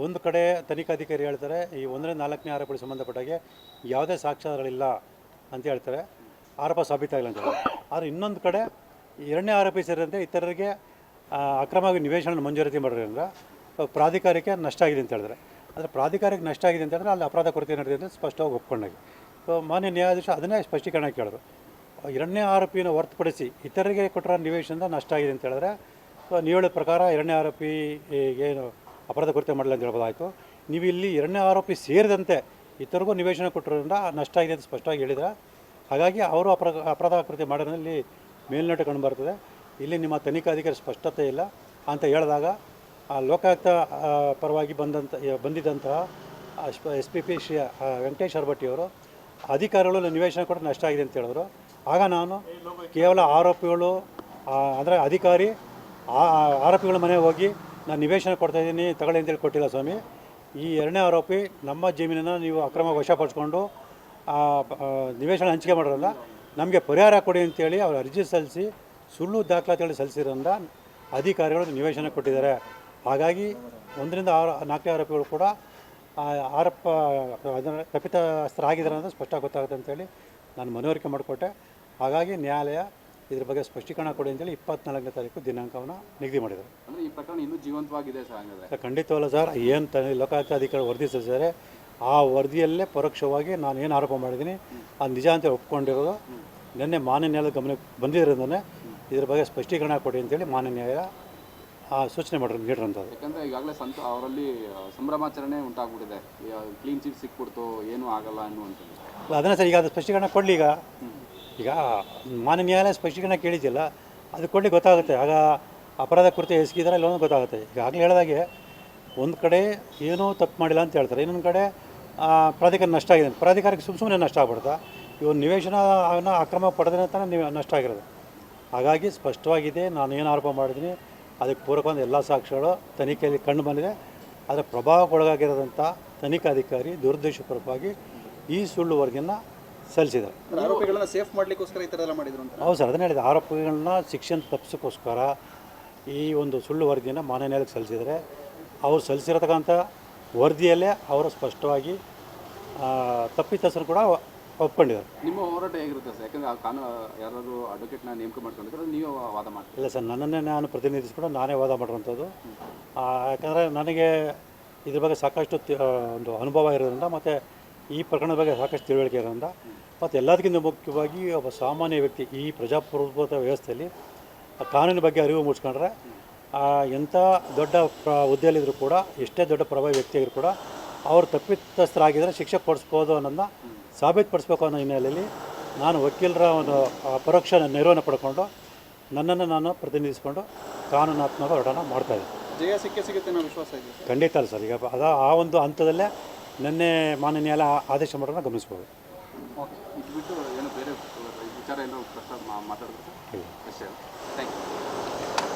ಒಂದು ಕಡೆ ತನಿಖಾಧಿಕಾರಿ ಹೇಳ್ತಾರೆ ಈ 1ನೇ 4ನೇ ಆರೋಪಗಳಿಗೆ ಸಂಬಂಧಪಟ್ಟಾಗೆ ಯಾವುದೇ ಸಾಕ್ಷ್ಯಾಧಾರಗಳಿಲ್ಲ ಅಂತ ಹೇಳ್ತಾರೆ, ಆರೋಪ ಸಾಬೀತಾಗಿಲ್ಲ ಅಂತ ಹೇಳ್ತಾರೆ. ಆದರೆ ಇನ್ನೊಂದು ಕಡೆ 2ನೇ ಆರೋಪಿ ಸೇರಿದಂತೆ ಇತರರಿಗೆ ಅಕ್ರಮವಾಗಿ ನಿವೇಶನ ಮಂಜೂರಾತಿ ಮಾಡೋದ್ರಿಂದ ಪ್ರಾಧಿಕಾರಕ್ಕೆ ನಷ್ಟ ಆಗಿದೆ ಅಂತ ಹೇಳಿದ್ರೆ, ಆದರೆ ಪ್ರಾಧಿಕಾರಕ್ಕೆ ನಷ್ಟ ಆಗಿದೆ ಅಂತ ಹೇಳಿದ್ರೆ ಅಲ್ಲಿ ಅಪರಾಧ ಕೊರತೆ ನಡೆದಿದೆ ಅಂತ ಸ್ಪಷ್ಟವಾಗಿ ಒಪ್ಕೊಂಡಾಗಿ. ಸೊ ಮಾನ್ಯ ನ್ಯಾಯಾಧೀಶ ಅದನ್ನೇ ಸ್ಪಷ್ಟೀಕರಣ ಕೇಳಿದ್ರು. 2ನೇ ಆರೋಪಿಯನ್ನು ಹೊರತುಪಡಿಸಿ ಇತರರಿಗೆ ಕೊಟ್ಟಿರೋ ನಿವೇಶನದ ನಷ್ಟ ಆಗಿದೆ ಅಂತ ಹೇಳಿದ್ರೆ, ನೀವು ಹೇಳಿದ ಪ್ರಕಾರ 2ನೇ ಆರೋಪಿಗೆ ಅಪರಾಧ ಕೊರತೆ ಮಾಡಲ್ಲ ಅಂತ ಹೇಳ್ಬೋದಾಯಿತು. ನೀವು ಇಲ್ಲಿ 2ನೇ ಆರೋಪಿ ಸೇರಿದಂತೆ ಇತರಿಗೂ ನಿವೇಶನ ಕೊಟ್ಟಿರೋದ್ರಿಂದ ನಷ್ಟ ಆಗಿದೆ ಅಂತ ಸ್ಪಷ್ಟವಾಗಿ ಹೇಳಿದ್ರೆ, ಹಾಗಾಗಿ ಅವರು ಅಪರಾಧ ಕೃತ್ಯ ಮಾಡೋದ್ರಲ್ಲಿ ಮೇಲ್ನೋಟ ಕಂಡು ಬರ್ತದೆ. ಇಲ್ಲಿ ನಿಮ್ಮ ತನಿಖಾಧಿಕಾರಿ ಸ್ಪಷ್ಟತೆ ಇಲ್ಲ ಅಂತ ಹೇಳಿದಾಗ ಲೋಕಾಯುಕ್ತ ಪರವಾಗಿ ಬಂದಿದ್ದಂತಹ SPP ಶ್ರೀ ವೆಂಕಟೇಶ್ ಭಟ್ಟಿಯವರು ಅಧಿಕಾರಿಗಳು ನಿವೇಶನ ಕೊಟ್ಟು ನಷ್ಟ ಆಗಿದೆ ಅಂತ ಹೇಳಿದ್ರು. ಆಗ ನಾನು ಕೇವಲ ಆರೋಪಿಗಳು ಅಂದರೆ ಅಧಿಕಾರಿ ಆರೋಪಿಗಳ ಮನೆಗೆ ಹೋಗಿ ನಾನು ನಿವೇಶನ ಕೊಡ್ತಾಯಿದ್ದೀನಿ ತಗೊಳ್ಳಿ ಅಂತೇಳಿ ಕೊಟ್ಟಿಲ್ಲ ಸ್ವಾಮಿ. ಈ 2ನೇ ಆರೋಪಿ ನಮ್ಮ ಜಮೀನನ್ನು ನೀವು ಅಕ್ರಮ ವಶಪಡಿಸ್ಕೊಂಡು ನಿವೇಶನ ಹಂಚಿಕೆ ಮಾಡೋದ್ರಲ್ಲ, ನಮಗೆ ಪರಿಹಾರ ಕೊಡಿ ಅಂತೇಳಿ ಅವರು ಅರ್ಜಿ ಸಲ್ಲಿಸಿ ಸುಳ್ಳು ದಾಖಲಾತಿಗಳು ಸಲ್ಲಿಸಿರೋದ್ರಿಂದ ಅಧಿಕಾರಿಗಳು ನಿವೇಶನ ಕೊಟ್ಟಿದ್ದಾರೆ. ಹಾಗಾಗಿ 1ರಿಂದ 4ನೇ ಆರೋಪಿಗಳು ಕೂಡ ಆರೋಪ ತಪ್ಪಿತಸ್ಥರಾಗಿದ್ದಾರೆ ಅಂತ ಸ್ಪಷ್ಟ ಗೊತ್ತಾಗುತ್ತೆ ಅಂತೇಳಿ ನಾನು ಮನವರಿಕೆ ಮಾಡಿಕೊಟ್ಟೆ. ಹಾಗಾಗಿ ನ್ಯಾಯಾಲಯ ಇದ್ರ ಬಗ್ಗೆ ಸ್ಪಷ್ಟೀಕರಣ ಕೊಡಿ ಅಂತೇಳಿ 24ನೇ ತಾರೀಕು ದಿನಾಂಕವನ್ನು ನಿಗದಿ ಮಾಡಿದರು. ಅಂದರೆ ಈ ಪ್ರಕರಣ ಇನ್ನೂ ಜೀವಂತವಾಗಿದೆ ಸರ್? ಖಂಡಿತವಲ್ಲ ಸರ್. ಏನು ಲೋಕಾಯುಕ್ತ ಅಧಿಕಾರಿ ವರದಿ ಸಲ್ಲಿಸಿದ್ದಾರೆ, ಆ ವರದಿಯಲ್ಲೇ ಪರೋಕ್ಷವಾಗಿ ನಾನು ಏನು ಆರೋಪ ಮಾಡಿದ್ದೀನಿ ಅದು ನಿಜ ಅಂತ ಒಪ್ಕೊಂಡಿರೋದು ನಿನ್ನೆ ಮಾನ್ಯ ನ್ಯಾಯಾಲಯದ ಗಮನಕ್ಕೆ ಬಂದಿರೋದನ್ನೇ ಇದ್ರ ಬಗ್ಗೆ ಸ್ಪಷ್ಟೀಕರಣ ಕೊಡಿ ಅಂತೇಳಿ ಮಾನ್ಯ ನ್ಯಾಯಾಲಯ ಸೂಚನೆ ನೀಡಿರೋಂಥದ್ದು. ಯಾಕಂದರೆ ಈಗಾಗಲೇ ಅವರಲ್ಲಿ ಸಂಭ್ರಮಾಚರಣೆ ಉಂಟಾಗ್ಬಿಟ್ಟಿದೆ, ಕ್ಲೀನ್ ಚೀಟ್ ಸಿಕ್ಬಿಡ್ತು, ಏನೂ ಆಗಲ್ಲ ಅನ್ನುವಂಥದ್ದು. ಅದನ್ನು ಸರ್ ಈಗ ಅದು ಸ್ಪಷ್ಟೀಕರಣ ಕೊಡಲಿ. ಈಗ ಮಾನ್ಯ ನ್ಯಾಯಾಲಯ ಸ್ಪಷ್ಟೀಕರಣ ಕೇಳಿದ್ದಿಲ್ಲ, ಅದು ಕೊಡಲಿ ಗೊತ್ತಾಗುತ್ತೆ. ಆಗ ಅಪರಾಧ ಕೃತ್ಯ ಎಸಗಿದಾರೆ ಇಲ್ಲೊಂದು ಗೊತ್ತಾಗುತ್ತೆ. ಈಗಾಗಲೇ ಹೇಳಿದಾಗೆ ಒಂದು ಕಡೆ ಏನೂ ತಪ್ಪು ಮಾಡಿಲ್ಲ ಅಂತ ಹೇಳ್ತಾರೆ, ಇನ್ನೊಂದು ಕಡೆ ಪ್ರಾಧಿಕಾರ ನಷ್ಟ ಆಗಿದೆ. ಪ್ರಾಧಿಕಾರಕ್ಕೆ ಸುಮ್ಮನೆ ನಷ್ಟ ಆಗ್ಬಿಡ್ತಾ, ಇವರು ನಿವೇಶನವನ್ನು ಅಕ್ರಮ ಪಡೆದ್ರೆ ಅಂತಾನೆ ನಷ್ಟ ಆಗಿರೋದು. ಹಾಗಾಗಿ ಸ್ಪಷ್ಟವಾಗಿದೆ ನಾನು ಏನು ಆರೋಪ ಮಾಡಿದ್ದೀನಿ ಅದಕ್ಕೆ ಪೂರಕವಾದ ಎಲ್ಲ ಸಾಕ್ಷ್ಯಗಳು ತನಿಖೆಯಲ್ಲಿ ಕಂಡು ಬಂದಿದೆ. ಅದರ ಪ್ರಭಾವಕ್ಕೊಳಗಾಗಿರೋದಂಥ ತನಿಖಾಧಿಕಾರಿ ದುರುದ್ದೇಶಪೂರ್ವಕವಾಗಿ ಈ ಸುಳ್ಳು ವರದಿಯನ್ನು ಸಲ್ಲಿಸಿದ್ದಾರೆ. ಆರೋಪಿಗಳನ್ನ ಸೇಫ್ ಮಾಡಲಿಕ್ಕೋಸ್ಕರ ಈ ಥರ ಎಲ್ಲ ಮಾಡಿದ್ರು ಅಂತ. ಹೌದು ಸರ್, ಅದನ್ನೇ ಹೇಳಿದೆ. ಆರೋಪಿಗಳನ್ನ ಶಿಕ್ಷೆಯನ್ನು ತಪ್ಪಿಸೋಕ್ಕೋಸ್ಕರ ಈ ಒಂದು ಸುಳ್ಳು ವರದಿಯನ್ನು ಮಾನ್ಯ ನ್ಯಾಯಾಲಯಕ್ಕೆ ಸಲ್ಲಿಸಿದರೆ, ಅವರು ಸಲ್ಲಿಸಿರತಕ್ಕಂಥ ವರದಿಯಲ್ಲೇ ಅವರು ಸ್ಪಷ್ಟವಾಗಿ ತಪ್ಪಿತಸ್ಥರು ಕೂಡ ಒಪ್ಕೊಂಡಿದ್ದಾರೆ. ನಿಮ್ಮ ಹೋರಾಟ ಹೇಗಿರುತ್ತೆ ಸರ್? ಯಾಕಂದರೆ ಕಾನೂನು ಯಾರಾದರೂ ಅಡ್ವೊಕೇಟ್ನ ನೇಮಕ ಮಾಡ್ಕೊಂಡಿದ್ರೆ ನೀವು ವಾದ ಮಾಡ್ತೀವಿ? ಇಲ್ಲ ಸರ್, ನನ್ನನ್ನೇ ನಾನು ಪ್ರತಿನಿಧಿಸ್ಕೊಂಡು ನಾನೇ ವಾದ ಮಾಡಿರೋಂಥದ್ದು. ಯಾಕಂದರೆ ನನಗೆ ಇದ್ರ ಬಗ್ಗೆ ಸಾಕಷ್ಟು ಒಂದು ಅನುಭವ ಇರೋದ್ರಿಂದ ಮತ್ತು ಈ ಪ್ರಕರಣದ ಬಗ್ಗೆ ಸಾಕಷ್ಟು ತಿಳುವಳಿಕೆ ಇರೋದ್ರಿಂದ ಮತ್ತು ಎಲ್ಲದಕ್ಕಿಂತ ಮುಖ್ಯವಾಗಿ ಒಬ್ಬ ಸಾಮಾನ್ಯ ವ್ಯಕ್ತಿ ಈ ಪ್ರಜಾಪ್ರಭುತ್ವ ವ್ಯವಸ್ಥೆಯಲ್ಲಿ ಕಾನೂನಿನ ಬಗ್ಗೆ ಅರಿವು ಮೂಡಿಸ್ಕೊಂಡ್ರೆ ಎಂಥ ದೊಡ್ಡ ಹುದ್ದೆಯಲ್ಲಿದ್ದರೂ ಕೂಡ, ಎಷ್ಟೇ ದೊಡ್ಡ ಪ್ರಭಾವಿ ವ್ಯಕ್ತಿಯಾಗಿದ್ರು ಕೂಡ ಅವರು ತಪ್ಪಿತಸ್ಥರಾಗಿದ್ದರೆ ಶಿಕ್ಷೆ ಕೊಡಿಸ್ಬೋದು ಅನ್ನೋದನ್ನ ಸಾಬೀತುಪಡಿಸ್ಬೇಕು ಅನ್ನೋ ಹಿನ್ನೆಲೆಯಲ್ಲಿ ನಾನು ವಕೀಲರ ಒಂದು ಪರೋಕ್ಷ ನೆರವನ್ನು ಪಡ್ಕೊಂಡು ನನ್ನನ್ನು ನಾನು ಪ್ರತಿನಿಧಿಸಿಕೊಂಡು ಕಾನೂನಾತ್ಮಕ ಹೋರಾಟ ಮಾಡ್ತಾಯಿದ್ದೆ. ಜಯ ಸಿಗುತ್ತೆ ಅನ್ನೋ ವಿಶ್ವಾಸ ಇದೆ? ಖಂಡಿತ ಅಲ್ಲ ಸರ್. ಈಗ ಆ ಒಂದು ಹಂತದಲ್ಲೇ ನಿನ್ನೆ ಮಾನ್ಯ ನ್ಯಾಯಾಲಯ ಆದೇಶ ಮಾಡೋದನ್ನ ಗಮನಿಸ್ಬೋದು. ಓಕೆ, ಇದು ಬಿಟ್ಟು ಏನೋ ಬೇರೆ ವಿಚಾರ ಏನೋ ಮಾತಾಡೋದು? ಇಲ್ಲ ಅಷ್ಟೇ. Thank you.